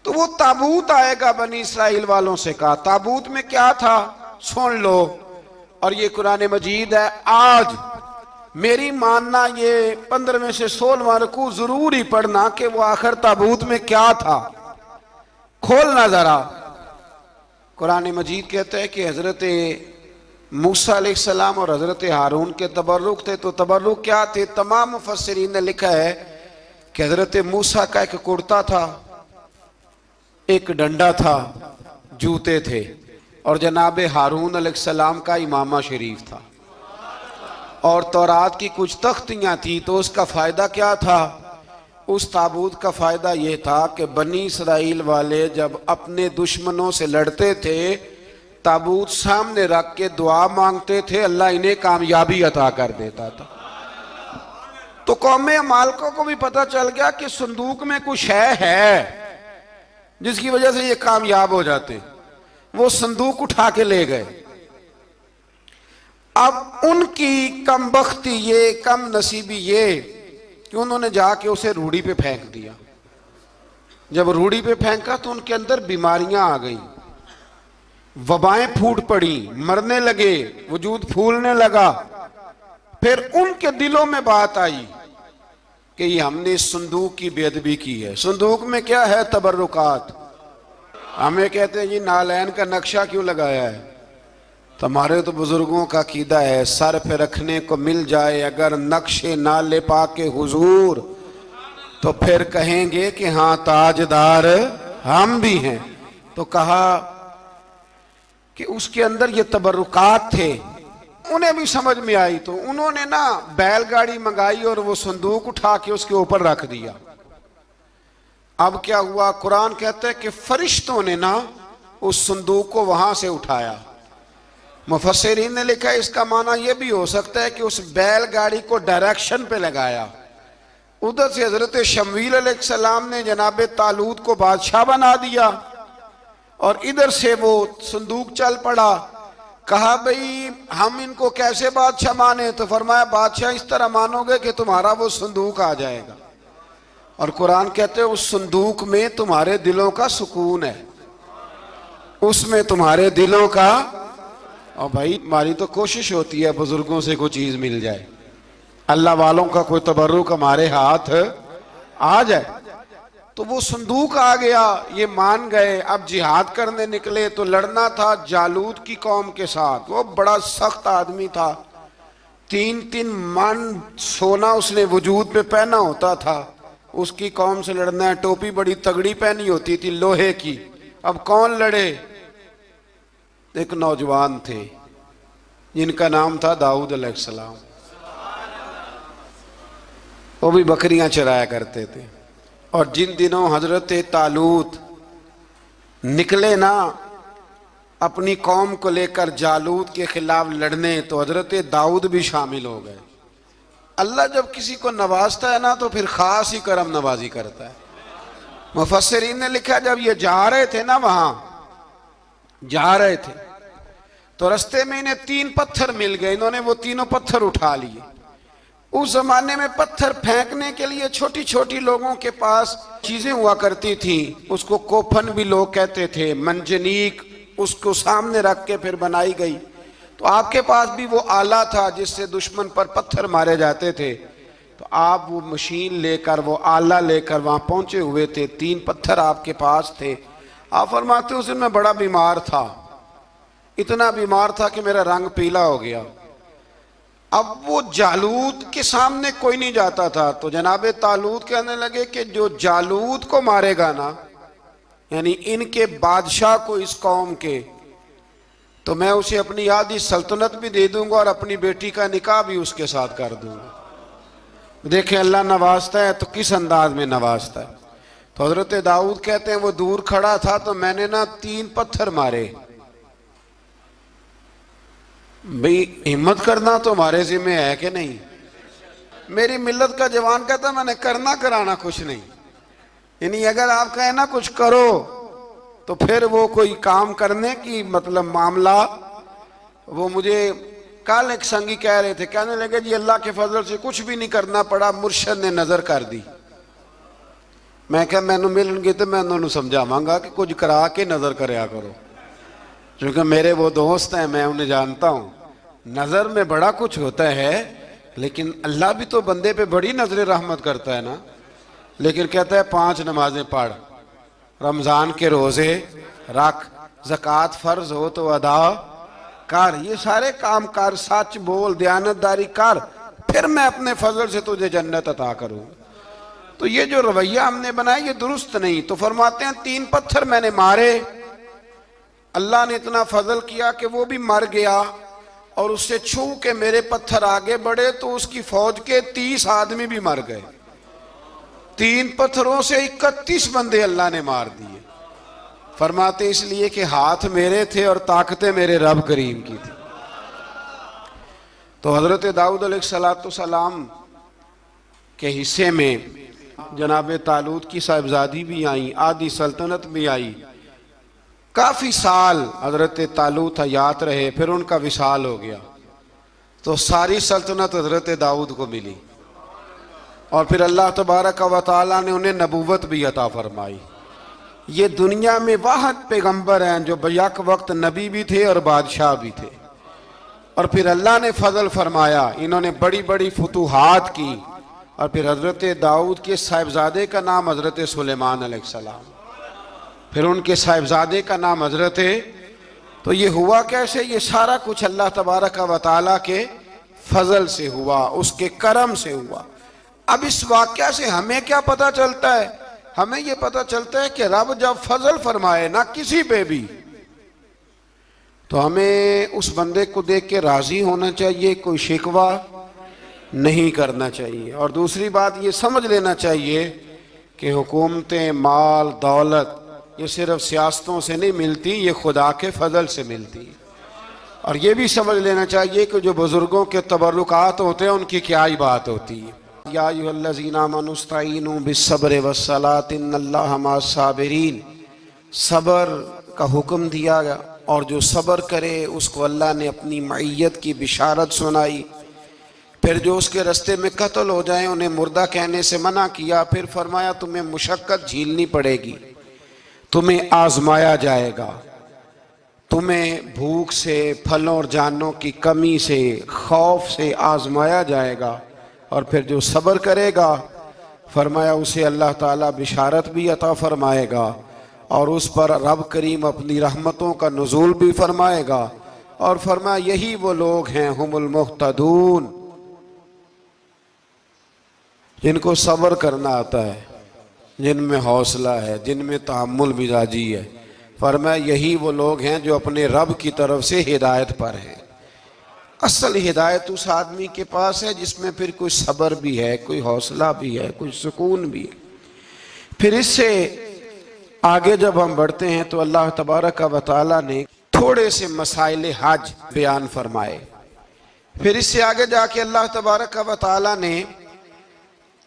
تو وہ تابوت آئے گا، بنی اسرائیل والوں سے کہا تابوت میں کیا تھا سن لو، اور یہ قرآن مجید ہے۔ آج میری ماننا یہ 15 سے 16 رکوع ضرور ہی پڑھنا کہ وہ آخر تابوت میں کیا تھا، کھولنا ذرا۔ قرآن مجید کہتا ہے کہ حضرت موسیٰ علیہ السلام اور حضرت ہارون کے تبرک تھے، تو تبرک کیا تھے؟ تمام مفسرین نے لکھا ہے کہ حضرت موسیٰ کا ایک کرتا تھا، ایک ڈنڈا تھا، جوتے تھے، اور جناب ہارون علیہ السلام کا امامہ شریف تھا، اور تورات کی کچھ تختیاں تھیں۔ تو اس کا فائدہ کیا تھا؟ اس تابوت کا فائدہ یہ تھا کہ بنی اسرائیل والے جب اپنے دشمنوں سے لڑتے تھے، تابوت سامنے رکھ کے دعا مانگتے تھے، اللہ انہیں کامیابی عطا کر دیتا تھا۔ تو قوم عمالقہ کو بھی پتہ چل گیا کہ صندوق میں کچھ ہے جس کی وجہ سے یہ کامیاب ہو جاتے، وہ صندوق اٹھا کے لے گئے۔ اب ان کی کم بختی یہ، کم نصیبی یہ کہ انہوں نے جا کے اسے روڑی پہ پھینک دیا۔ جب روڑی پہ پھینکا تو ان کے اندر بیماریاں آ گئیں، وبائیں پھوٹ پڑی، مرنے لگے، وجود پھولنے لگا۔ پھر ان کے دلوں میں بات آئی کہ یہ ہم نے اس صندوق کی بے ادبی کی ہے۔ صندوق میں کیا ہے؟ تبرکات۔ ہمیں کہتے ہیں جی نالین کا نقشہ کیوں لگایا ہے؟ تمہارے تو بزرگوں کا عقیدہ ہے سر پہ رکھنے کو مل جائے اگر نقش نالے پاک حضور تو پھر کہیں گے کہ ہاں تاجدار ہم بھی ہیں۔ تو کہا کہ اس کے اندر یہ تبرکات تھے، انہیں بھی سمجھ میں آئی، تو انہوں نے نا بیل گاڑی منگائی اور وہ صندوق اٹھا کے اس کے اوپر رکھ دیا۔ اب کیا ہوا؟ قرآن کہتا ہے کہ فرشتوں نے نا اس صندوق کو وہاں سے اٹھایا۔ مفسرین نے لکھا ہے اس کا معنی یہ بھی ہو سکتا ہے کہ اس بیل گاڑی کو ڈائریکشن پہ لگایا۔ ادھر سے حضرت شمویل علیہ السلام نے جناب طالوت کو بادشاہ بنا دیا، اور ادھر سے وہ صندوق چل پڑا۔ کہا بھئی ہم ان کو کیسے بادشاہ مانے؟ تو فرمایا بادشاہ اس طرح مانو گے کہ تمہارا وہ صندوق آ جائے گا، اور قرآن کہتے ہیں اس صندوق میں تمہارے دلوں کا سکون ہے، اس میں تمہارے دلوں کا۔ اور بھائی ہماری تو کوشش ہوتی ہے بزرگوں سے کوئی چیز مل جائے، اللہ والوں کا کوئی تبرک ہمارے ہاتھ آ جائے۔ تو وہ صندوق آ گیا، یہ مان گئے۔ اب جہاد کرنے نکلے تو لڑنا تھا جالوت کی قوم کے ساتھ۔ وہ بڑا سخت آدمی تھا، 3 من سونا اس نے وجود پہ پہنا ہوتا تھا۔ اس کی قوم سے لڑنا ہے، ٹوپی بڑی تگڑی پہنی ہوتی تھی لوہے کی۔ اب کون لڑے؟ ایک نوجوان تھے جن کا نام تھا داؤد علیہ السلام، وہ بھی بکریاں چرایا کرتے تھے۔ اور جن دنوں حضرت طالوت نکلے نا اپنی قوم کو لے کر جالوت کے خلاف لڑنے، تو حضرت داؤد بھی شامل ہو گئے۔ اللہ جب کسی کو نوازتا ہے نا تو پھر خاص ہی کرم نوازی کرتا ہے۔ مفسرین نے لکھا جب یہ جا رہے تھے نا، وہاں جا رہے تھے تو رستے میں انہیں 3 پتھر مل گئے، انہوں نے وہ تینوں پتھر اٹھا لیے۔ اس زمانے میں پتھر پھینکنے کے لیے چھوٹی چھوٹی لوگوں کے پاس چیزیں ہوا کرتی تھیں، اس کو کوپھن بھی لوگ کہتے تھے، منجنیق، اس کو سامنے رکھ کے پھر بنائی گئی۔ تو آپ کے پاس بھی وہ آلہ تھا جس سے دشمن پر پتھر مارے جاتے تھے، تو آپ وہ مشین لے کر، وہ آلہ لے کر وہاں پہنچے ہوئے تھے۔ 3 پتھر آپ کے پاس تھے۔ آپ فرماتے ہیں اس دن میں بڑا بیمار تھا، اتنا بیمار تھا کہ میرا رنگ پیلا ہو گیا۔ اب وہ جالوت کے سامنے کوئی نہیں جاتا تھا، تو جناب طالوت کہنے لگے کہ جو جالوت کو مارے گا نا، یعنی ان کے بادشاہ کو اس قوم کے، تو میں اسے اپنی آدھی سلطنت بھی دے دوں گا اور اپنی بیٹی کا نکاح بھی اس کے ساتھ کر دوں گا۔ دیکھیں اللہ نوازتا ہے تو کس انداز میں نوازتا ہے۔ تو حضرت داؤد کہتے ہیں وہ دور کھڑا تھا تو میں نے نا 3 پتھر مارے۔ بھئی ہمت کرنا تو ہمارے ذمہ ہے کہ نہیں؟ میری ملت کا جوان کہتا میں نے کرنا کرانا کچھ نہیں، یعنی اگر آپ کہیں نا کچھ کرو تو پھر وہ کوئی کام کرنے کی مطلب معاملہ۔ وہ مجھے کل ایک سنگی کہہ رہے تھے، کہنے لگے جی اللہ کے فضل سے کچھ بھی نہیں کرنا پڑا، مرشد نے نظر کر دی۔ میں کہا مینوں ملن گے تو میں انہوں نے سمجھاواں گا کہ کچھ کرا کے نظر کریا کرو، کیونکہ میرے وہ دوست ہیں، میں انہیں جانتا ہوں۔ نظر میں بڑا کچھ ہوتا ہے، لیکن اللہ بھی تو بندے پہ بڑی نظر رحمت کرتا ہے نا۔ لیکن کہتا ہے 5 نمازیں پڑھ، رمضان کے روزے رکھ، زکوٰۃ فرض ہو تو ادا کر، یہ سارے کام کر، سچ بول، دیانتداری کر، پھر میں اپنے فضل سے تجھے جنت عطا کروں۔ تو یہ جو رویہ ہم نے بنایا یہ درست نہیں۔ تو فرماتے ہیں 3 پتھر میں نے مارے، اللہ نے اتنا فضل کیا کہ وہ بھی مر گیا، اور اس سے چھو کے میرے پتھر آگے بڑھے تو اس کی فوج کے 30 آدمی بھی مر گئے۔ 3 پتھروں سے 31 بندے اللہ نے مار دیے۔ فرماتے اس لیے کہ ہاتھ میرے تھے اور طاقتیں میرے رب کریم کی تھی۔ تو حضرت داؤد علیہ السلام کے حصے میں جناب طالوت کی صاحبزادی بھی آئیں، آدھی سلطنت بھی آئی، کافی سال حضرت طالوت حیات رہے، پھر ان کا وصال ہو گیا، تو ساری سلطنت حضرت داؤد کو ملی، اور پھر اللہ تبارک و تعالیٰ نے انہیں نبوت بھی عطا فرمائی۔ یہ دنیا میں واحد پیغمبر ہیں جو بیک وقت نبی بھی تھے اور بادشاہ بھی تھے، اور پھر اللہ نے فضل فرمایا، انہوں نے بڑی بڑی فتوحات کی، اور پھر حضرت داؤد کے صاحبزادے کا نام حضرت سلیمان علیہ السلام، پھر ان کے صاحبزادے کا نام حضرت۔ تو یہ ہوا کیسے؟ یہ سارا کچھ اللہ تبارک و تعالیٰ کے فضل سے ہوا، اس کے کرم سے ہوا۔ اب اس واقعہ سے ہمیں کیا پتہ چلتا ہے؟ ہمیں یہ پتہ چلتا ہے کہ رب جب فضل فرمائے نہ کسی پہ بھی، تو ہمیں اس بندے کو دیکھ کے راضی ہونا چاہیے، کوئی شکوہ نہیں کرنا چاہیے۔ اور دوسری بات یہ سمجھ لینا چاہیے کہ حکومتیں، مال، دولت یہ صرف سیاستوں سے نہیں ملتی، یہ خدا کے فضل سے ملتی۔ اور یہ بھی سمجھ لینا چاہیے کہ جو بزرگوں کے تبرکات ہوتے ہیں ان کی کیا ہی بات ہوتی ہے۔ یا ایھا الذین آمنوا استعینوا بالصبر والصلاۃ ان اللہ مع الصابرین، صبر کا حکم دیا گیا، اور جو صبر کرے اس کو اللہ نے اپنی معیت کی بشارت سنائی۔ پھر جو اس کے رستے میں قتل ہو جائیں انہیں مردہ کہنے سے منع کیا، پھر فرمایا تمہیں مشقت جھیلنی پڑے گی، تمہیں آزمایا جائے گا، تمہیں بھوک سے، پھلوں اور جانوں کی کمی سے، خوف سے آزمایا جائے گا، اور پھر جو صبر کرے گا فرمایا اسے اللہ تعالیٰ بشارت بھی عطا فرمائے گا، اور اس پر رب کریم اپنی رحمتوں کا نزول بھی فرمائے گا، اور فرمایا یہی وہ لوگ ہیں ہم المہتدون، جن کو صبر کرنا آتا ہے، جن میں حوصلہ ہے، جن میں تحمل مزاجی ہے۔ فرمایا یہی وہ لوگ ہیں جو اپنے رب کی طرف سے ہدایت پر ہیں۔ اصل ہدایت اس آدمی کے پاس ہے جس میں پھر کوئی صبر بھی ہے، کوئی حوصلہ بھی ہے، کوئی سکون بھی ہے۔ پھر اس سے آگے جب ہم بڑھتے ہیں تو اللہ تبارک و تعالیٰ نے تھوڑے سے مسائل حج بیان فرمائے۔ پھر اس سے آگے جا کے اللہ تبارک و تعالیٰ نے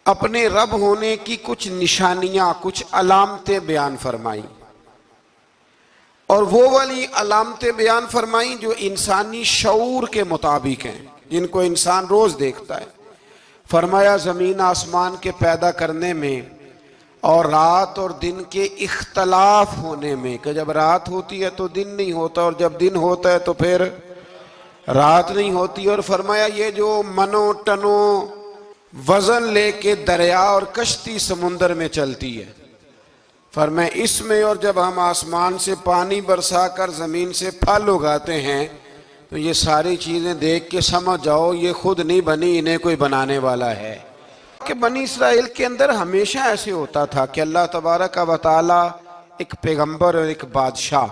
اپنے رب ہونے کی کچھ نشانیاں، کچھ علامتیں بیان فرمائیں، اور وہ والی علامتیں بیان فرمائیں جو انسانی شعور کے مطابق ہیں، جن کو انسان روز دیکھتا ہے۔ فرمایا زمین آسمان کے پیدا کرنے میں، اور رات اور دن کے اختلاف ہونے میں، کہ جب رات ہوتی ہے تو دن نہیں ہوتا، اور جب دن ہوتا ہے تو پھر رات نہیں ہوتی۔ اور فرمایا یہ جو منو ٹنو وزن لے کے دریا اور کشتی سمندر میں چلتی ہے، فرمایا اس میں، اور جب ہم آسمان سے پانی برسا کر زمین سے پھل اگاتے ہیں، تو یہ ساری چیزیں دیکھ کے سمجھ جاؤ یہ خود نہیں بنی، انہیں کوئی بنانے والا ہے۔ کہ بنی اسرائیل کے اندر ہمیشہ ایسے ہوتا تھا کہ اللہ تبارک و تعالیٰ ایک پیغمبر اور ایک بادشاہ،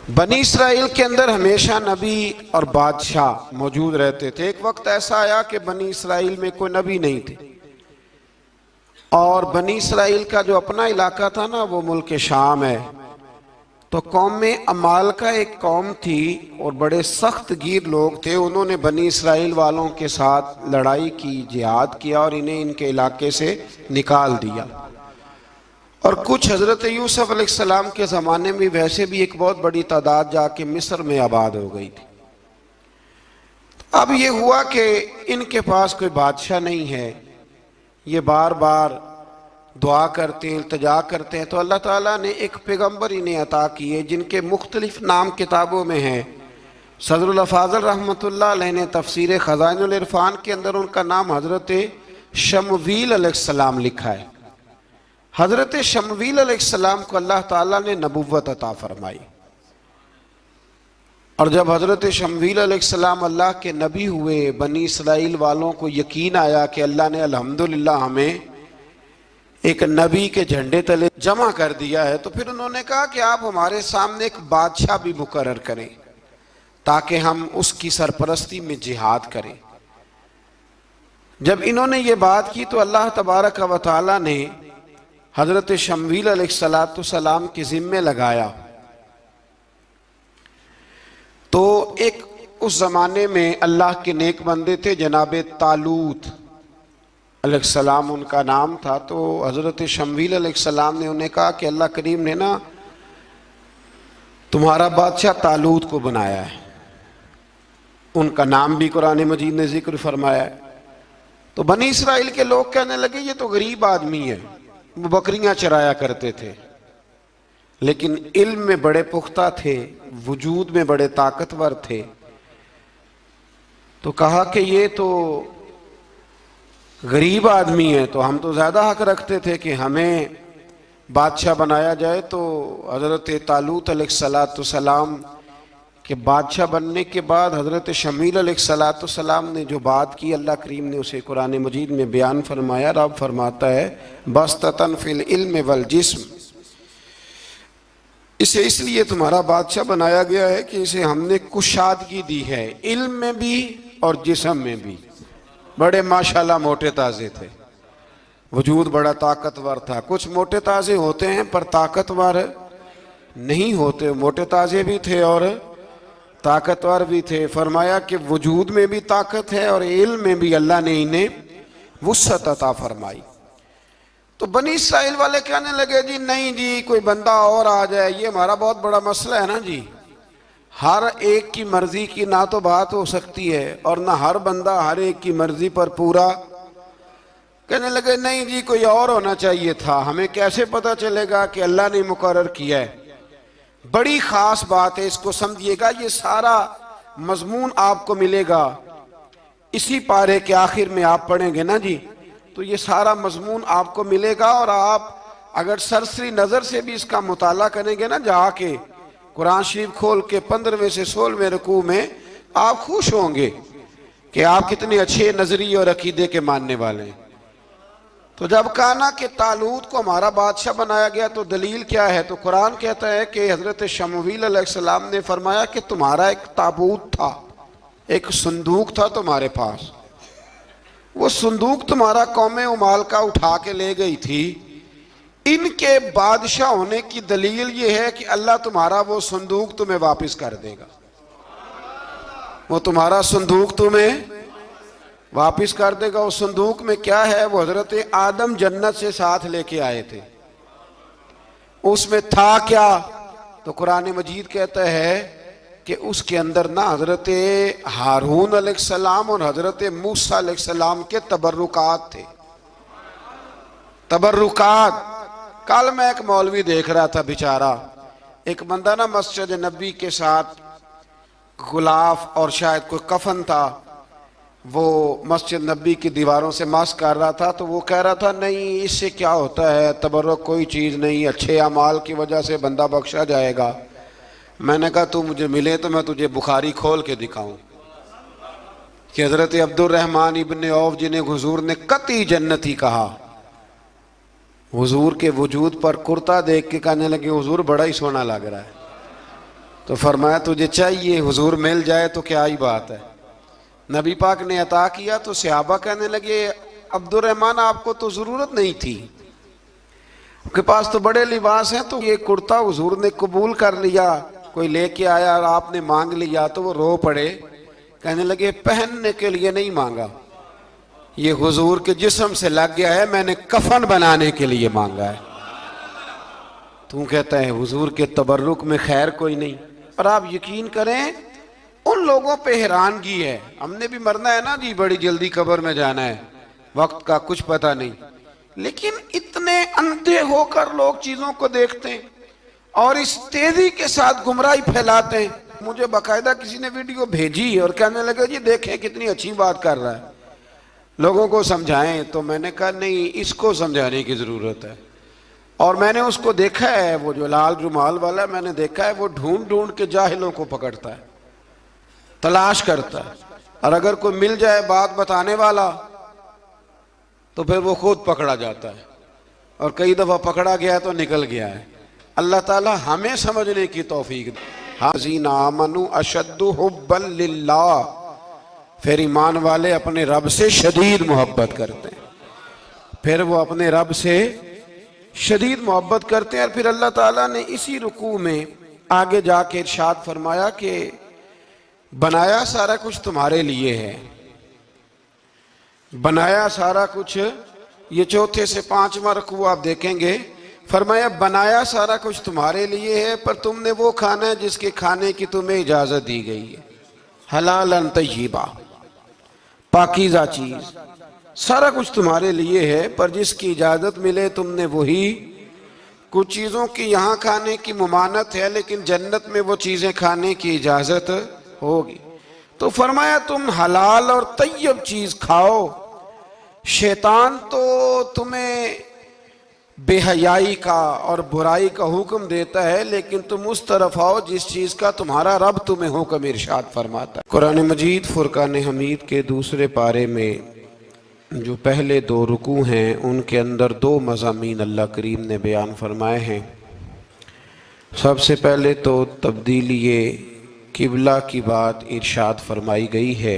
بنی اسرائیل کے اندر ہمیشہ نبی اور بادشاہ موجود رہتے تھے۔ ایک وقت ایسا آیا کہ بنی اسرائیل میں کوئی نبی نہیں تھے، اور بنی اسرائیل کا جو اپنا علاقہ تھا نا وہ ملک شام ہے، تو قوم عمالقہ ایک قوم تھی اور بڑے سخت گیر لوگ تھے، انہوں نے بنی اسرائیل والوں کے ساتھ لڑائی کی، جہاد کیا، اور انہیں ان کے علاقے سے نکال دیا۔ اور کچھ حضرت یوسف علیہ السلام کے زمانے میں ویسے بھی ایک بہت بڑی تعداد جا کے مصر میں آباد ہو گئی تھی۔ اب یہ ہوا کہ ان کے پاس کوئی بادشاہ نہیں ہے، یہ بار بار دعا کرتے ہیں، التجا کرتے ہیں، تو اللہ تعالیٰ نے ایک پیغمبر انہیں عطا کیے جن کے مختلف نام کتابوں میں ہیں۔ صدر الافاضل رحمۃ اللہ علیہ نے تفسیر خزائن العرفان کے اندر ان کا نام حضرت شمویل علیہ السلام لکھا ہے۔ حضرت شمویل علیہ السلام کو اللہ تعالیٰ نے نبوت عطا فرمائی، اور جب حضرت شمویل علیہ السلام اللہ کے نبی ہوئے، بنی اسرائیل والوں کو یقین آیا کہ اللہ نے الحمدللہ ہمیں ایک نبی کے جھنڈے تلے جمع کر دیا ہے، تو پھر انہوں نے کہا کہ آپ ہمارے سامنے ایک بادشاہ بھی مقرر کریں تاکہ ہم اس کی سرپرستی میں جہاد کریں۔ جب انہوں نے یہ بات کی تو اللہ تبارک و تعالی نے حضرت شمویل علیہ السلام کے ذمے لگایا۔ تو ایک اس زمانے میں اللہ کے نیک بندے تھے، جناب طالوت علیہ السلام ان کا نام تھا۔ تو حضرت شمویل علیہ السلام نے انہیں کہا کہ اللہ کریم نے نا تمہارا بادشاہ طالوت کو بنایا ہے، ان کا نام بھی قرآن مجید نے ذکر فرمایا ہے۔ تو بنی اسرائیل کے لوگ کہنے لگے یہ تو غریب آدمی ہے، وہ بکریاں چرایا کرتے تھے، لیکن علم میں بڑے پختہ تھے، وجود میں بڑے طاقتور تھے۔ تو کہا کہ یہ تو غریب آدمی ہے، تو ہم تو زیادہ حق رکھتے تھے کہ ہمیں بادشاہ بنایا جائے۔ تو حضرت طالوت علیہ السلام کہ بادشاہ بننے کے بعد حضرت شمویل علیہ السلام نے جو بات کی، اللہ کریم نے اسے قرآن مجید میں بیان فرمایا۔ رب فرماتا ہے بسطۃ فی العلم والجسم، اسے اس لیے تمہارا بادشاہ بنایا گیا ہے کہ اسے ہم نے کشادگی دی ہے، علم میں بھی اور جسم میں بھی۔ بڑے ماشاءاللہ موٹے تازے تھے، وجود بڑا طاقتور تھا۔ کچھ موٹے تازے ہوتے ہیں پر طاقتور نہیں ہوتے، موٹے تازے بھی تھے اور طاقتور بھی تھے۔ فرمایا کہ وجود میں بھی طاقت ہے اور علم میں بھی اللہ نے انہیں وسعت عطا فرمائی۔ تو بنی اسرائیل والے کہنے لگے جی نہیں جی کوئی بندہ اور آ جائے، یہ ہمارا بہت بڑا مسئلہ ہے نا جی، ہر ایک کی مرضی کی نہ تو بات ہو سکتی ہے اور نہ ہر بندہ ہر ایک کی مرضی پر پورا۔ کہنے لگے نہیں جی کوئی اور ہونا چاہیے تھا، ہمیں کیسے پتہ چلے گا کہ اللہ نے مقرر کیا ہے؟ بڑی خاص بات ہے، اس کو سمجھیے گا، یہ سارا مضمون آپ کو ملے گا اسی پارے کے آخر میں، آپ پڑھیں گے نا جی تو یہ سارا مضمون آپ کو ملے گا، اور آپ اگر سرسری نظر سے بھی اس کا مطالعہ کریں گے نا، جا کے قرآن شریف کھول کے 15ویں سے 16ویں رکوع میں آپ خوش ہوں گے کہ آپ کتنے اچھے نظریے اور عقیدے کے ماننے والے ہیں۔ تو جب کہا نا کہ طالوت کو ہمارا بادشاہ بنایا گیا تو دلیل کیا ہے؟ تو قرآن کہتا ہے کہ حضرت شمویل علیہ السلام نے فرمایا کہ تمہارا ایک تابوت تھا، ایک صندوق تھا تمہارے پاس، وہ صندوق تمہارا قوم عمالقہ اٹھا کے لے گئی تھی، ان کے بادشاہ ہونے کی دلیل یہ ہے کہ اللہ تمہارا وہ صندوق تمہیں واپس کر دے گا، وہ تمہارا صندوق تمہیں واپس کر دے گا۔ اس صندوق میں کیا ہے؟ وہ حضرت آدم جنت سے ساتھ لے کے آئے تھے، اس میں تھا کیا؟ تو قرآن مجید کہتا ہے کہ اس کے اندر نا حضرت ہارون علیہ السلام اور حضرت موسیٰ علیہ السلام کے تبرکات تھے، تبرکات۔ کل میں ایک مولوی دیکھ رہا تھا بیچارہ، ایک بندہ نا مسجد نبی کے ساتھ غلاف اور شاید کوئی کفن تھا، وہ مسجد نبی کی دیواروں سے مس کر رہا تھا، تو وہ کہہ رہا تھا نہیں اس سے کیا ہوتا ہے، تبرک کوئی چیز نہیں، اچھے اعمال کی وجہ سے بندہ بخشا جائے گا۔ میں نے کہا تو مجھے ملے تو میں تجھے بخاری کھول کے دکھاؤں کہ حضرت عبد الرحمن ابن عوف جنہیں حضور نے قطعی جنتی کہا، حضور کے وجود پر کرتا دیکھ کے کہنے لگے حضور بڑا ہی سونا لگ رہا ہے، تو فرمایا تجھے چاہیے حضور مل جائے تو کیا ہی بات ہے۔ نبی پاک نے عطا کیا تو صحابہ کہنے لگے عبد الرحمن آپ کو تو ضرورت نہیں تھی، آپ کے پاس تو بڑے لباس ہیں، تو یہ کرتا حضور نے قبول کر لیا، کوئی لے کے آیا اور آپ نے مانگ لیا، تو وہ رو پڑے، کہنے لگے پہننے کے لیے نہیں مانگا، یہ حضور کے جسم سے لگ گیا ہے، میں نے کفن بنانے کے لیے مانگا ہے۔ تو کہتا ہے حضور کے تبرک میں خیر کوئی نہیں۔ اور آپ یقین کریں ان لوگوں پہ حیرانگی ہے، ہم نے بھی مرنا ہے نا جی، بڑی جلدی قبر میں جانا ہے، وقت کا کچھ پتہ نہیں، لیکن اتنے اندھے ہو کر لوگ چیزوں کو دیکھتے ہیں اور اس تیزی کے ساتھ گمراہی پھیلاتے ہیں. مجھے باقاعدہ کسی نے ویڈیو بھیجی اور کہنے لگا جی دیکھیں کتنی اچھی بات کر رہا ہے, لوگوں کو سمجھائیں. تو میں نے کہا نہیں, اس کو سمجھانے کی ضرورت ہے. اور میں نے اس کو دیکھا ہے, وہ جو لال رومال والا, میں نے دیکھا ہے وہ ڈھونڈ ڈھونڈ کے جاہلوں کو پکڑتا ہے, تلاش کرتا ہے, اور اگر کوئی مل جائے بات بتانے والا تو پھر وہ خود پکڑا جاتا ہے, اور کئی دفعہ پکڑا گیا تو نکل گیا ہے. اللہ تعالی ہمیں سمجھنے کی توفیق دے. الذین آمنوا اشد حبا للہ, پھر ایمان والے اپنے رب سے شدید محبت کرتے ہیں, پھر وہ اپنے رب سے شدید محبت کرتے ہیں. اور پھر اللہ تعالیٰ نے اسی رکوع میں آگے جا کے ارشاد فرمایا کہ بنایا سارا کچھ تمہارے لیے ہے, بنایا سارا کچھ. یہ چوتھے سے پانچواں رکوع آپ دیکھیں گے, فرمایا بنایا سارا کچھ تمہارے لیے ہے, پر تم نے وہ کھانا ہے جس کے کھانے کی تمہیں اجازت دی گئی ہے, حلالا طیبا, پاکیزہ چیز. سارا کچھ تمہارے لیے ہے, پر جس کی اجازت ملے تم نے وہی. کچھ چیزوں کی یہاں کھانے کی ممانعت ہے, لیکن جنت میں وہ چیزیں کھانے کی اجازت ہوگی. تو فرمایا تم حلال اور طیب چیز کھاؤ. شیطان تو تمہیں بے حیائی کا اور برائی کا حکم دیتا ہے, لیکن تم اس طرف آؤ جس چیز کا تمہارا رب تمہیں حکم ارشاد فرماتا ہے. قرآن مجید فرقان حمید کے دوسرے پارے میں جو پہلے دو رکوع ہیں ان کے اندر دو مضامین اللہ کریم نے بیان فرمائے ہیں. سب سے پہلے تو تبدیلی قبلہ کی بات ارشاد فرمائی گئی ہے.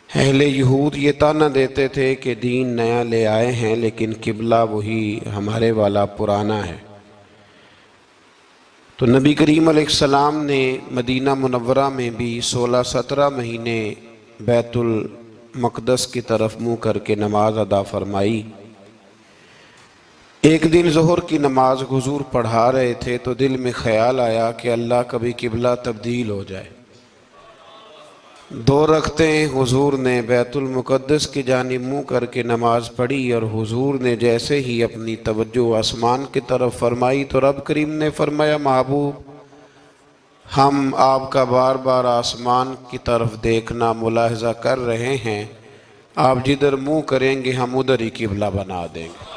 اہل یہود یہ طعنہ دیتے تھے کہ دین نیا لے آئے ہیں, لیکن قبلہ وہی ہمارے والا پرانا ہے. تو نبی کریم علیہ السلام نے مدینہ منورہ میں بھی 16-17 مہینے بیت المقدس کی طرف منہ کر کے نماز ادا فرمائی. ایک دن ظہر کی نماز حضور پڑھا رہے تھے تو دل میں خیال آیا کہ اللہ کبھی قبلہ تبدیل ہو جائے. 2 رکعتیں حضور نے بیت المقدس کی جانب منہ کر کے نماز پڑھی, اور حضور نے جیسے ہی اپنی توجہ آسمان کی طرف فرمائی تو رب کریم نے فرمایا محبوب ہم آپ کا بار بار آسمان کی طرف دیکھنا ملاحظہ کر رہے ہیں, آپ جدھر منہ کریں گے ہم ادھر ہی قبلہ بنا دیں گے.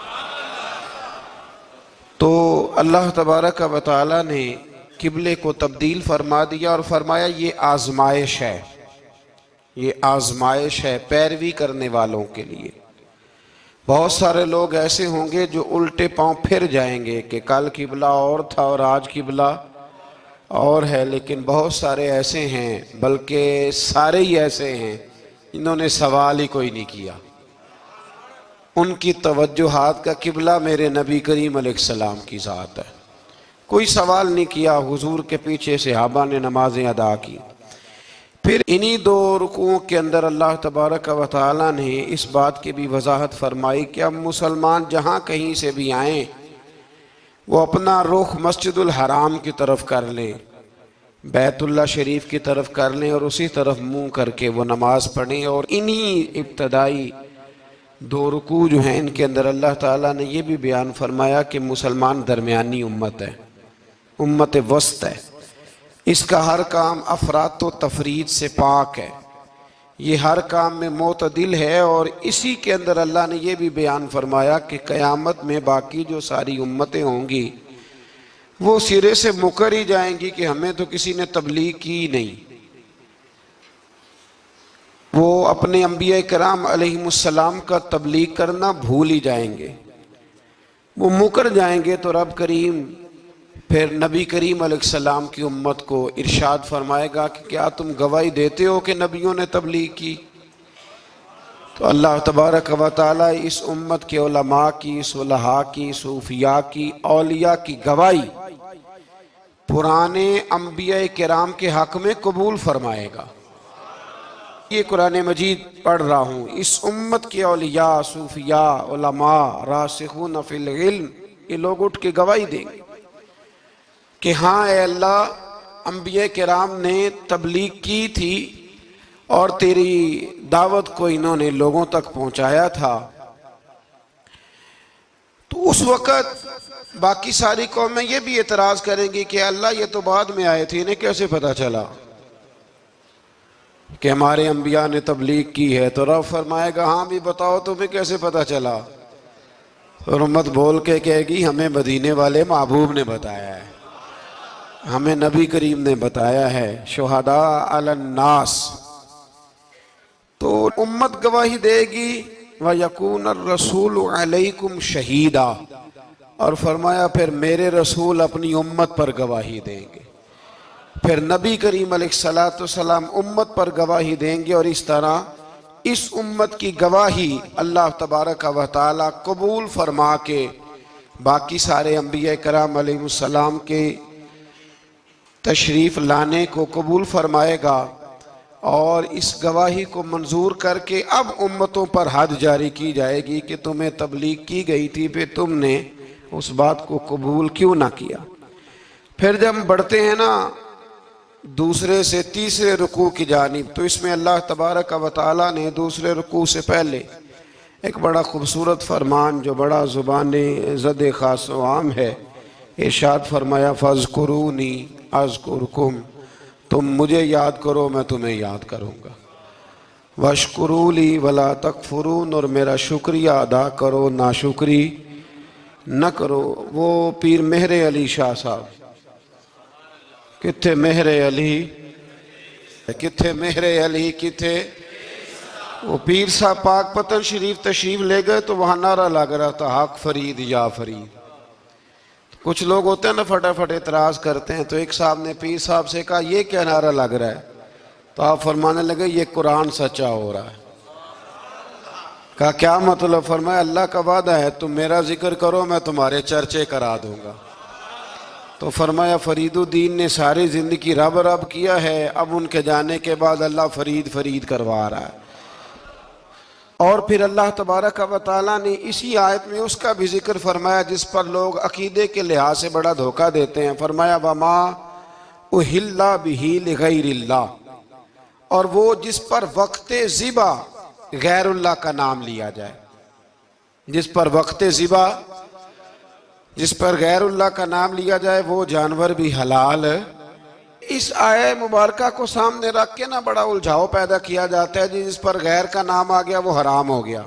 تو اللہ تبارک و تعالی نے قبلے کو تبدیل فرما دیا اور فرمایا یہ آزمائش ہے, یہ آزمائش ہے پیروی کرنے والوں کے لیے. بہت سارے لوگ ایسے ہوں گے جو الٹے پاؤں پھر جائیں گے کہ کل قبلہ اور تھا اور آج قبلہ اور ہے, لیکن بہت سارے ایسے ہیں, بلکہ سارے ہی ایسے ہیں انہوں نے سوال ہی کوئی نہیں کیا. ان کی توجہات کا قبلہ میرے نبی کریم علیہ السلام کی ذات ہے. کوئی سوال نہیں کیا, حضور کے پیچھے صحابہ نے نمازیں ادا کی. پھر انہی 2 رکوعوں کے اندر اللہ تبارک و تعالی نے اس بات کی بھی وضاحت فرمائی کہ اب مسلمان جہاں کہیں سے بھی آئیں وہ اپنا رخ مسجد الحرام کی طرف کر لیں, بیت اللہ شریف کی طرف کر لیں, اور اسی طرف منہ کر کے وہ نماز پڑھیں. اور انہی ابتدائی 2 رکوع جو ہیں ان کے اندر اللہ تعالیٰ نے یہ بھی بیان فرمایا کہ مسلمان درمیانی امت ہے, امت وسط ہے. اس کا ہر کام افراط و تفرید سے پاک ہے, یہ ہر کام میں معتدل ہے. اور اسی کے اندر اللہ نے یہ بھی بیان فرمایا کہ قیامت میں باقی جو ساری امتیں ہوں گی وہ سرے سے مکر ہی جائیں گی کہ ہمیں تو کسی نے تبلیغ کی نہیں. وہ اپنے انبیاء کرام علیہم السلام کا تبلیغ کرنا بھول ہی جائیں گے, وہ مکر جائیں گے. تو رب کریم پھر نبی کریم علیہ السلام کی امت کو ارشاد فرمائے گا کہ کیا تم گواہی دیتے ہو کہ نبیوں نے تبلیغ کی؟ تو اللہ تبارک و تعالی اس امت کے علماء کی, صلحاء کی, صوفیاء کی, اولیاء کی گواہی پرانے انبیاء کرام کے حق میں قبول فرمائے گا. یہ قرآن مجید پڑھ رہا ہوں, اس امت کے اولیاء, صوفیاء, علماء, راسخون فی العلم یہ لوگ اٹھ کے گواہی دیں گے کہ ہاں اے اللہ انبیاء کرام نے تبلیغ کی تھی اور تیری دعوت کو انہوں نے لوگوں تک پہنچایا تھا, تو اس وقت باقی ساری قومیں یہ بھی اعتراض کریں گی کہ اللہ یہ تو بعد میں آئے تھے، انہیں کیسے پتا چلا کہ ہمارے انبیاء نے تبلیغ کی ہے؟ تو رب فرمائے گا ہاں بھی بتاؤ تمہیں کیسے پتا چلا؟ اور امت بول کے کہے گی ہمیں مدینے والے محبوب نے بتایا ہے، ہمیں نبی کریم نے بتایا ہے، شہداء علی الناس۔ تو امت گواہی دے گی وَيَكُونَ الرَّسُولُ عَلَيْكُمْ شَهِيدًا، اور فرمایا پھر میرے رسول اپنی امت پر گواہی دیں گے، پھر نبی کریم علیہ الصلوۃ والسلام امت پر گواہی دیں گے، اور اس طرح اس امت کی گواہی اللہ تبارک و تعالی قبول فرما کے باقی سارے انبیاء کرام علیہ السلام کے تشریف لانے کو قبول فرمائے گا، اور اس گواہی کو منظور کر کے اب امتوں پر حد جاری کی جائے گی کہ تمہیں تبلیغ کی گئی تھی، پھر تم نے اس بات کو قبول کیوں نہ کیا۔ پھر جب ہم بڑھتے ہیں نا دوسرے سے تیسرے رکوع کی جانب، تو اس میں اللہ تبارک و تعالی نے دوسرے رکوع سے پہلے ایک بڑا خوبصورت فرمان جو بڑا زبان زد خاص و عام ہے، ارشاد فرمایا فَاذْكُرُونِي أَذْكُرْكُمْ، تم مجھے یاد کرو میں تمہیں یاد کروں گا، وَاشْكُرُوا لِي وَلَا تَكْفُرُونَ، اور میرا شکریہ ادا کرو ناشکری نہ کرو۔ وہ پیر مہر علی شاہ صاحب، کتھے مہر علی، کتھے مہر علی، کتھے وہ پیر صاحب پاک پتن شریف تشریف لے گئے تو وہاں نعرہ لگ رہا تھا حق فرید یا فرید۔ کچھ لوگ ہوتے ہیں نا فٹافٹ اعتراض کرتے ہیں، تو ایک صاحب نے پیر صاحب سے کہا یہ کیا نعرہ لگ رہا ہے؟ تو آپ فرمانے لگے یہ قرآن سچا ہو رہا ہے۔ کہا کیا مطلب؟ فرمایا اللہ کا وعدہ ہے تم میرا ذکر کرو میں تمہارے چرچے کرا دوں گا۔ تو فرمایا فرید الدین نے ساری زندگی رب رب کیا ہے، اب ان کے جانے کے بعد اللہ فرید فرید کروا رہا ہے۔ اور پھر اللہ تبارک و تعالیٰ نے اسی آیت میں اس کا بھی ذکر فرمایا جس پر لوگ عقیدے کے لحاظ سے بڑا دھوکہ دیتے ہیں۔ فرمایا وَمَا أُحِلَّ بِهِ لِغَيْرِ اللَّهِ، اور وہ جس پر وقت ذبح غیر اللہ کا نام لیا جائے، جس پر وقت ذبح جس پر غیر اللہ کا نام لیا جائے وہ جانور بھی حلال۔ اس آیہ مبارکہ کو سامنے رکھ کے نا بڑا الجھاؤ پیدا کیا جاتا ہے جس پر غیر کا نام آ گیا وہ حرام ہو گیا،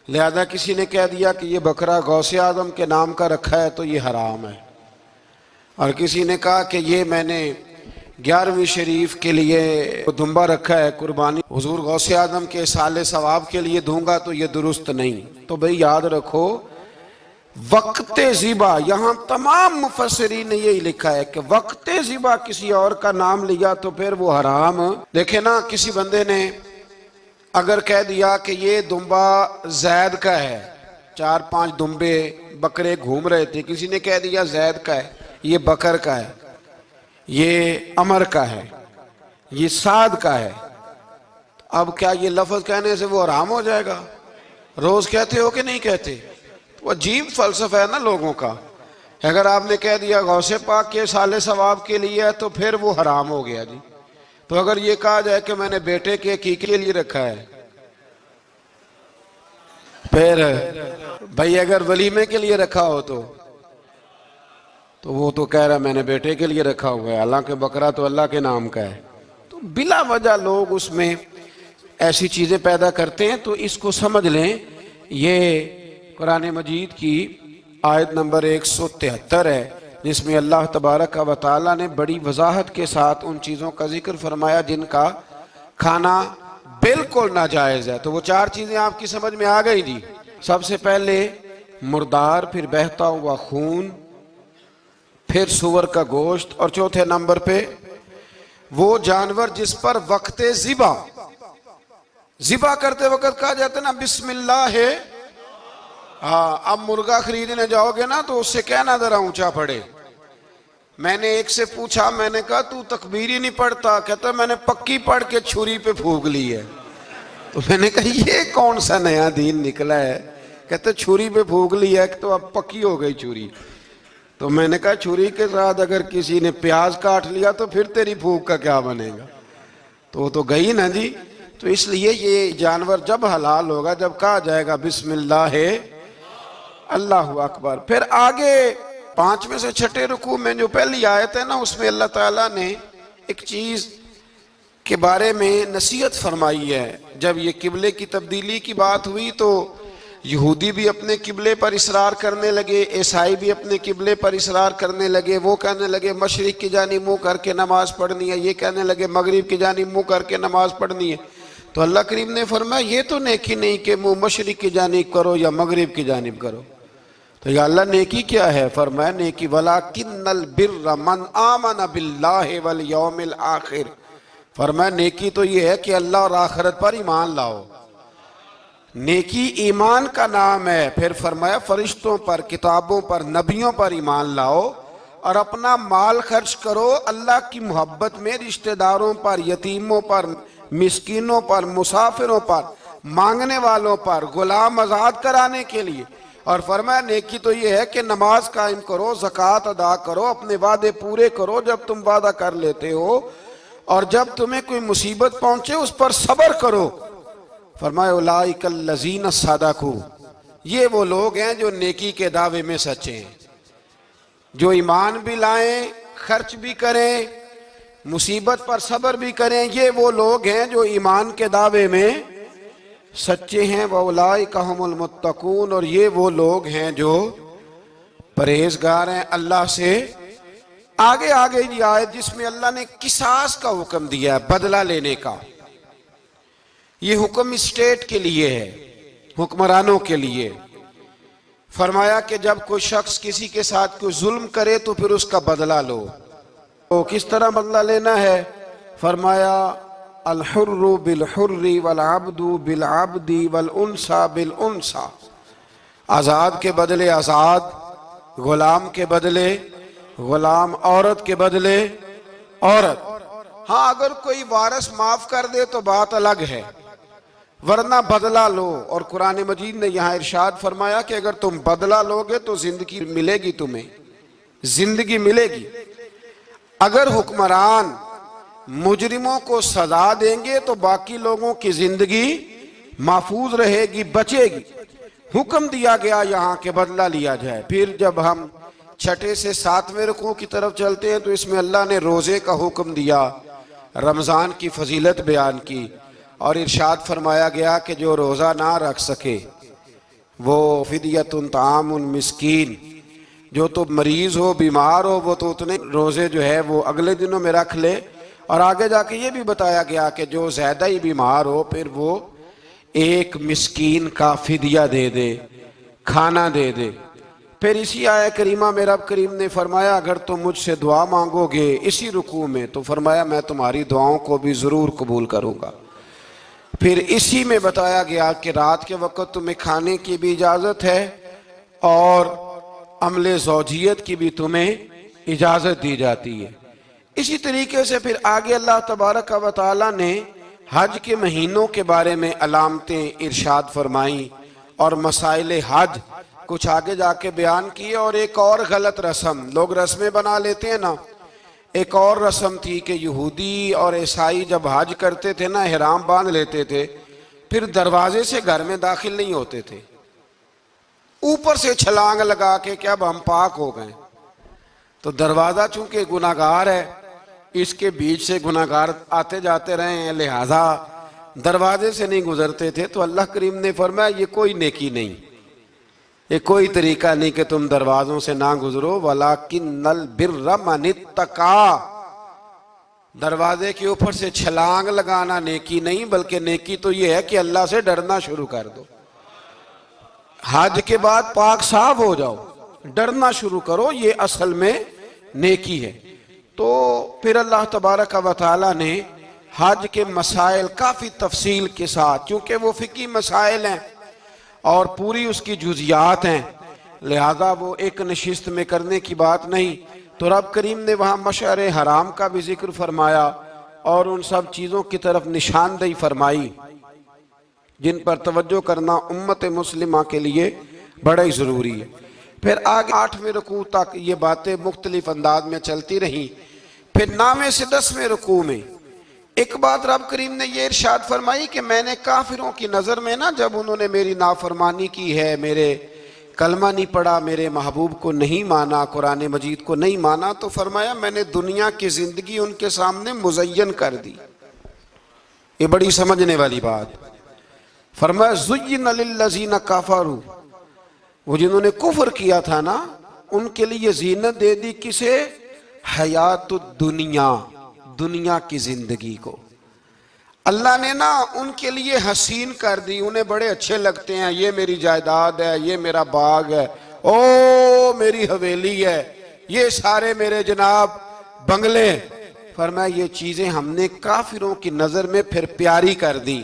لہذا کسی نے کہہ دیا کہ یہ بکرا غوث اعظم کے نام کا رکھا ہے تو یہ حرام ہے، اور کسی نے کہا کہ یہ میں نے 11ویں شریف کے لیے دمبا رکھا ہے قربانی حضور غوث اعظم کے سال ثواب کے لیے دوں گا تو یہ درست نہیں۔ تو بھئی یاد رکھو وقت ذبح، یہاں تمام مفسرین نے یہی لکھا ہے کہ وقت ذبح کسی اور کا نام لیا تو پھر وہ حرام۔ دیکھیں نا کسی بندے نے اگر کہہ دیا کہ یہ دمبا زید کا ہے، 4-5 دمبے بکرے گھوم رہے تھے، کسی نے کہہ دیا زید کا ہے، یہ بکر کا ہے، یہ عمر کا ہے، یہ سعد کا ہے، اب کیا یہ لفظ کہنے سے وہ حرام ہو جائے گا؟ روز کہتے ہو کہ نہیں کہتے؟ وہ عجیب فلسفہ ہے نا لوگوں کا۔ اگر آپ نے کہہ دیا غوث پاک کے سال ثواب کے لیے ہے تو پھر وہ حرام ہو گیا جی۔ تو اگر یہ کہا جائے کہ میں نے بیٹے کے عقیقے کے لیے رکھا ہے، پھر بھائی اگر ولیمے کے لیے رکھا ہو تو وہ تو کہہ رہا میں نے بیٹے کے لیے رکھا ہوا ہے، حالانکہ بکرا تو اللہ کے نام کا ہے۔ تو بلا وجہ لوگ اس میں ایسی چیزیں پیدا کرتے ہیں، تو اس کو سمجھ لیں یہ قرآن مجید کی آیت نمبر 173 ہے جس میں اللہ تبارک و تعالیٰ نے بڑی وضاحت کے ساتھ ان چیزوں کا ذکر فرمایا جن کا کھانا بالکل ناجائز ہے۔ تو وہ 4 چیزیں آپ کی سمجھ میں آ گئی جی۔ سب سے پہلے مردار، پھر بہتا ہوا خون، پھر سور کا گوشت، اور چوتھے نمبر پہ وہ جانور جس پر وقت ذبح کرتے وقت کہا جاتا ہے نا بسم اللہ ہے۔ ہاں اب مرغا خریدنے جاؤ گے نا تو اس سے کہنا ذرا اونچا پڑے۔ میں نے ایک سے پوچھا، میں نے کہا تو تکبیر ہی نہیں پڑھتا؟ کہتا میں نے پکی پڑھ کے چھری پہ پھونک لی ہے۔ تو میں نے کہا یہ کون سا نیا دین نکلا ہے؟ کہتا چھری پہ پھونک لی ہے تو اب پکی ہو گئی چھری۔ تو میں نے کہا چھری کے ساتھ اگر کسی نے پیاز کاٹ لیا تو پھر تیری پھونک کا کیا بنے گا؟ تو وہ تو گئی نا جی۔ تو اس لیے یہ جانور جب حلال ہوگا جب کہا جائے گا بسم اللہ اللہ اکبر۔ پھر آگے 5ویں سے 6 رکوع میں جو پہلی آیت ہے نا، اس میں اللہ تعالیٰ نے ایک چیز کے بارے میں نصیحت فرمائی ہے۔ جب یہ قبلے کی تبدیلی کی بات ہوئی تو یہودی بھی اپنے قبلے پر اصرار کرنے لگے، عیسائی بھی اپنے قبلے پر اصرار کرنے لگے۔ وہ کہنے لگے مشرق کی جانب منہ کر کے نماز پڑھنی ہے، یہ کہنے لگے مغرب کی جانب منہ کر کے نماز پڑھنی ہے۔ تو اللہ کریم نے فرمایا یہ تو نیکی نہیں کہ منہ مشرق کی جانب کرو یا مغرب کی جانب کرو۔ تو یا اللہ نیکی کیا ہے؟ فرمایا نیکی وَلَٰكِنَّ الْبِرَّ مَنْ آمَنَ بِاللَّهِ وَالْيَوْمِ الْآخِرِ، فرمایا نیکی تو یہ ہے کہ اللہ اور آخرت پر ایمان لاؤ۔ نیکی ایمان کا نام ہے۔ پھر فرمایا فرشتوں پر، کتابوں پر، نبیوں پر ایمان لاؤ، اور اپنا مال خرچ کرو اللہ کی محبت میں، رشتہ داروں پر، یتیموں پر، مسکینوں پر، مسافروں پر، مانگنے والوں پر، غلام آزاد کرانے کے لیے۔ اور فرمایا نیکی تو یہ ہے کہ نماز قائم کرو، زکوٰۃ ادا کرو، اپنے وعدے پورے کرو جب تم وعدہ کر لیتے ہو، اور جب تمہیں کوئی مصیبت پہنچے اس پر صبر کرو۔ فرمایا اولئک الذین صدقوا، یہ وہ لوگ ہیں جو نیکی کے دعوے میں سچے ہیں، جو ایمان بھی لائیں، خرچ بھی کریں، مصیبت پر صبر بھی کریں۔ یہ وہ لوگ ہیں جو ایمان کے دعوے میں سچے ہیں۔ وَأُولَئِكَ هُمُ الْمُتَّقُونَ، اور یہ وہ لوگ ہیں جو پرہیزگار ہیں اللہ سے۔ آگے یہ آیت جس میں اللہ نے قصاص کا حکم دیا ہے، بدلہ لینے کا، یہ حکم اسٹیٹ کے لیے ہے، حکمرانوں کے لیے۔ فرمایا کہ جب کوئی شخص کسی کے ساتھ کوئی ظلم کرے تو پھر اس کا بدلہ لو۔ تو کس طرح بدلہ لینا ہے؟ فرمایا الحر بالحر والعبد بالعبد والانثى بالانثى، آزاد کے بدلے آزاد، غلام کے بدلے غلام، عورت کے بدلے عورت۔ ہاں اگر کوئی وارث معاف کر دے تو بات الگ ہے، ورنہ بدلہ لو۔ اور قرآن مجید نے یہاں ارشاد فرمایا کہ اگر تم بدلہ لوگے تو زندگی ملے گی، تمہیں زندگی ملے گی۔ اگر حکمران مجرموں کو سزا دیں گے تو باقی لوگوں کی زندگی محفوظ رہے گی، بچے گی۔ حکم دیا گیا یہاں کہ بدلہ لیا جائے۔ پھر جب ہم 6 سے 7ویں رکوع کی طرف چلتے ہیں تو اس میں اللہ نے روزے کا حکم دیا، رمضان کی فضیلت بیان کی، اور ارشاد فرمایا گیا کہ جو روزہ نہ رکھ سکے وہ فدیۃ طعام مسکین، جو تو مریض ہو، بیمار ہو، وہ تو اتنے روزے جو ہے وہ اگلے دنوں میں رکھ لے۔ اور آگے جا کے یہ بھی بتایا گیا کہ جو زیادہ ہی بیمار ہو پھر وہ ایک مسکین کا فدیہ دے دے، کھانا دے دے۔ پھر اسی آیہ کریمہ میں رب کریم نے فرمایا اگر تم مجھ سے دعا مانگو گے اسی رکوع میں تو فرمایا میں تمہاری دعاؤں کو بھی ضرور قبول کروں گا۔ پھر اسی میں بتایا گیا کہ رات کے وقت تمہیں کھانے کی بھی اجازت ہے اور عمل زوجیت کی بھی تمہیں اجازت دی جاتی ہے۔ اسی طریقے سے پھر آگے اللہ تبارک و تعالی نے حج کے مہینوں کے بارے میں علامتیں ارشاد فرمائیں اور مسائل حج کچھ آگے جا کے بیان کیے۔ اور ایک اور غلط رسم لوگ رسمیں بنا لیتے ہیں نا، ایک اور رسم تھی کہ یہودی اور عیسائی جب حج کرتے تھے نا، احرام باندھ لیتے تھے، پھر دروازے سے گھر میں داخل نہیں ہوتے تھے، اوپر سے چھلانگ لگا کے کہ اب ہم پاک ہو گئے۔ تو دروازہ چونکہ گناہگار ہے، اس کے بیچ سے گناہگار آتے جاتے رہے ہیں، لہذا دروازے سے نہیں گزرتے تھے۔ تو اللہ کریم نے فرمایا یہ کوئی نیکی نہیں، یہ کوئی طریقہ نہیں کہ تم دروازوں سے نہ گزرو۔ وَلَٰكِنَّ الْبِرَّ مَنِ اتَّقَىٰ، دروازے کے اوپر سے چھلانگ لگانا نیکی نہیں، بلکہ نیکی تو یہ ہے کہ اللہ سے ڈرنا شروع کر دو۔ حج کے بعد پاک صاف ہو جاؤ، ڈرنا شروع کرو، یہ اصل میں نیکی ہے۔ تو پھر اللہ تبارک و تعالی نے حج کے مسائل کافی تفصیل کے ساتھ، چونکہ وہ فقہی مسائل ہیں اور پوری اس کی جزیات ہیں، لہذا وہ ایک نشست میں کرنے کی بات نہیں، تو رب کریم نے وہاں مشعر حرام کا بھی ذکر فرمایا اور ان سب چیزوں کی طرف نشاندہی فرمائی جن پر توجہ کرنا امت مسلمہ کے لیے بڑا ہی ضروری ہے۔ پھر آگے 8ویں رکوع تک یہ باتیں مختلف انداز میں چلتی رہیں۔ پھر 9ویں سے 10ویں رکوع میں ایک بات رب کریم نے یہ ارشاد فرمائی کہ میں نے کافروں کی نظر میں نا، جب انہوں نے میری نافرمانی کی ہے، میرے کلمہ نہیں پڑھا، میرے محبوب کو نہیں مانا، قرآن مجید کو نہیں مانا، تو فرمایا میں نے دنیا کی زندگی ان کے سامنے مزین کر دی۔ یہ بڑی سمجھنے والی بات۔ فرمایا زین للذین کفروا، وہ جنہوں نے کفر کیا تھا نا، ان کے لیے زینت دے دی کسے؟ حیات الدنیا، دنیا کی زندگی کو اللہ نے نا ان کے لیے حسین کر دی، انہیں بڑے اچھے لگتے ہیں، یہ میری جائیداد ہے، یہ میرا باغ ہے، او میری حویلی ہے، یہ سارے میرے جناب بنگلے۔ فرمایا یہ چیزیں ہم نے کافروں کی نظر میں پھر پیاری کر دی۔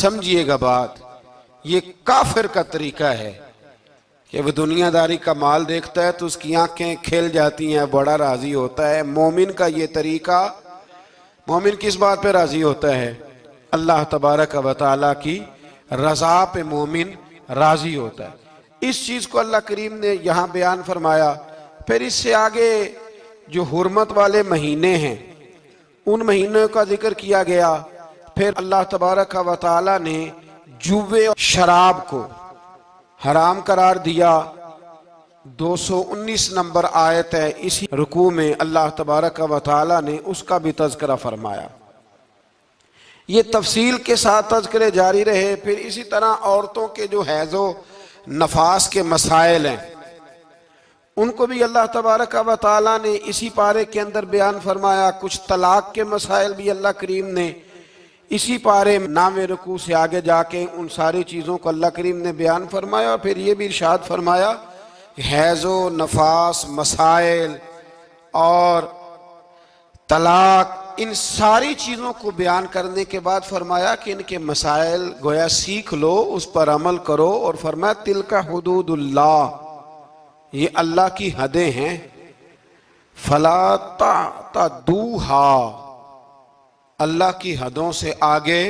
سمجھیے گا بات، یہ کافر کا طریقہ ہے کہ وہ دنیا داری کا مال دیکھتا ہے تو اس کی آنکھیں کھل جاتی ہیں، بڑا راضی ہوتا ہے۔ مومن کا یہ طریقہ، مومن کس بات پہ راضی ہوتا ہے؟ اللہ تبارک و تعالیٰ کی رضا پہ مومن راضی ہوتا ہے۔ اس چیز کو اللہ کریم نے یہاں بیان فرمایا۔ پھر اس سے آگے جو حرمت والے مہینے ہیں ان مہینوں کا ذکر کیا گیا۔ پھر اللہ تبارک و تعالیٰ نے جوے اور شراب کو حرام قرار دیا۔ 219 نمبر آیت ہے، اسی رکوع میں اللہ تبارک و تعالیٰ نے اس کا بھی تذکرہ فرمایا۔ یہ تفصیل کے ساتھ تذکرے جاری رہے۔ پھر اسی طرح عورتوں کے جو حیض و نفاس کے مسائل ہیں ان کو بھی اللہ تبارک و تعالیٰ نے اسی پارے کے اندر بیان فرمایا۔ کچھ طلاق کے مسائل بھی اللہ کریم نے اسی پارے 9ویں رکوع سے آگے جا کے ان ساری چیزوں کو اللہ کریم نے بیان فرمایا۔ اور پھر یہ بھی ارشاد فرمایا حیض و نفاس مسائل اور طلاق، ان ساری چیزوں کو بیان کرنے کے بعد فرمایا کہ ان کے مسائل گویا سیکھ لو، اس پر عمل کرو، اور فرمایا تلک حدود اللہ، یہ اللہ کی حدیں ہیں، فلا تعتدوہا، اللہ کی حدوں سے آگے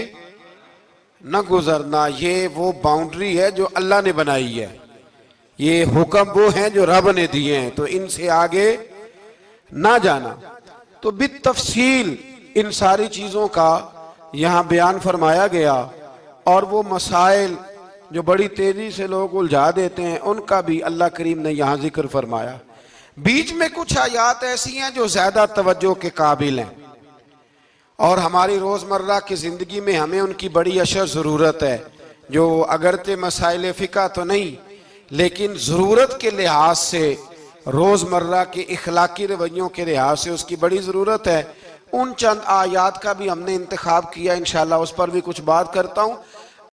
نہ گزرنا۔ یہ وہ باؤنڈری ہے جو اللہ نے بنائی ہے، یہ حکم وہ ہیں جو رب نے دیے ہیں، تو ان سے آگے نہ جانا۔ تو بالتفصیل ان ساری چیزوں کا یہاں بیان فرمایا گیا، اور وہ مسائل جو بڑی تیزی سے لوگ الجھا دیتے ہیں ان کا بھی اللہ کریم نے یہاں ذکر فرمایا۔ بیچ میں کچھ آیات ایسی ہیں جو زیادہ توجہ کے قابل ہیں، اور ہماری روزمرہ کی زندگی میں ہمیں ان کی بڑی اشد ضرورت ہے، جو اگرچہ مسائل فقہ تو نہیں لیکن ضرورت کے لحاظ سے، روزمرہ کے اخلاقی رویوں کے لحاظ سے اس کی بڑی ضرورت ہے۔ ان چند آیات کا بھی ہم نے انتخاب کیا، انشاءاللہ اس پر بھی کچھ بات کرتا ہوں۔